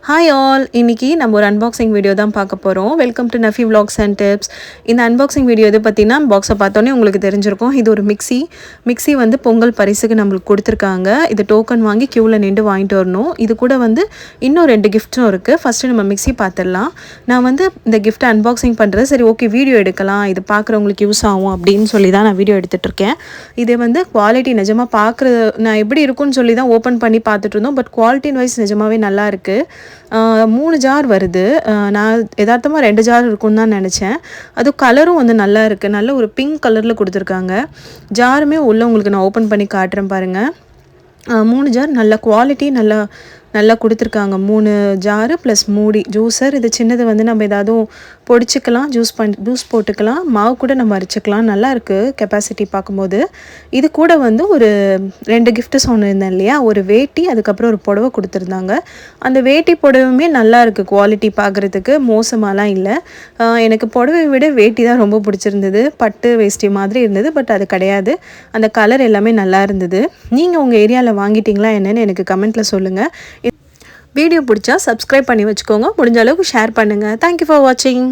Hi all, இன்னைக்கு நம்ம ஒரு அன்பாக்சிங் வீடியோ தான் பார்க்க போகிறோம். Welcome to Nafi vlogs and tips. இந்த அன்பாக்சிங் வீடியோ எது பார்த்தீங்கன்னா, பாக்ஸை பார்த்தோன்னே உங்களுக்கு தெரிஞ்சிருக்கும். இது ஒரு மிக்ஸி வந்து பொங்கல் பரிசுக்கு நம்மளுக்கு கொடுத்துருக்காங்க. இது டோக்கன் வாங்கி க்யூவில் நின்று வாங்கிட்டு வரணும். இது கூட வந்து இன்னும் 2 கிஃப்ட்ஸும் இருக்குது. ஃபஸ்ட்டு நம்ம மிக்ஸி பார்த்துடலாம். நான் வந்து இந்த கிஃப்ட்டை அன்பாக்சிங் பண்ணுறது சரி ஓகே வீடியோ எடுக்கலாம், இது பார்க்குறவங்களுக்கு யூஸ் ஆகும் அப்படின்னு சொல்லி தான் நான் வீடியோ எடுத்துகிட்ருக்கேன். இது வந்து குவாலிட்டி நிஜமாக பார்க்குறது நான் எப்படி இருக்குன்னு சொல்லி தான் ஓப்பன் பண்ணி பார்த்துட்டு இருந்தோம். பட் குவாலிட்டின் வைஸ் நிஜமாகவே நல்லா இருக்குது. 3 ஜார் வருது. நான் எதார்த்தமாக 2 ஜார் இருக்கும்னு தான் நினச்சேன். அதுவும் கலரும் வந்து நல்லா இருக்குது. நல்ல ஒரு பிங்க் கலரில் கொடுத்துருக்காங்க. ஜாருமே உள்ளே உங்களுக்கு நான் ஓப்பன் பண்ணி காட்டுறேன் பாருங்கள். 3 ஜார் நல்ல குவாலிட்டி நல்லா கொடுத்துருக்காங்க. 3 ஜாரு ப்ளஸ் மூடி ஜூஸர். இது சின்னது வந்து நம்ம ஏதாவது பொடிச்சிக்கலாம், ஜூஸ் போட்டுக்கலாம், மாவு கூட நம்ம அரைச்சிக்கலாம். நல்லா இருக்குது கெப்பாசிட்டி பார்க்கும்போது. இது கூட வந்து ஒரு 2 கிஃப்ட்டு சொன்னிருந்தேன் இல்லையா, ஒரு வேட்டி அதுக்கப்புறம் ஒரு புடவை கொடுத்துருந்தாங்க. அந்த வேட்டி புடவையுமே நல்லா இருக்குது, குவாலிட்டி பார்க்குறதுக்கு மோசமாலாம் இல்லை. எனக்கு புடவையை விட வேட்டி தான் ரொம்ப பிடிச்சிருந்தது. பட்டு வேஷ்டி மாதிரி இருந்தது, பட் அது கிடையாது. அந்த கலர் எல்லாமே நல்லா இருந்தது. நீங்கள் உங்கள் ஏரியாவில் வாங்கிட்டீங்களா என்னென்னு எனக்கு கமெண்ட்டில் சொல்லுங்கள். வீடியோ பிடிச்சா சப்ஸ்கிரைப் பண்ணி வச்சுக்கோங்க. முடிஞ்ச அளவுக்கு ஷேர் பண்ணுங்கள். தேங்க்யூ ஃபார் வாட்சிங்.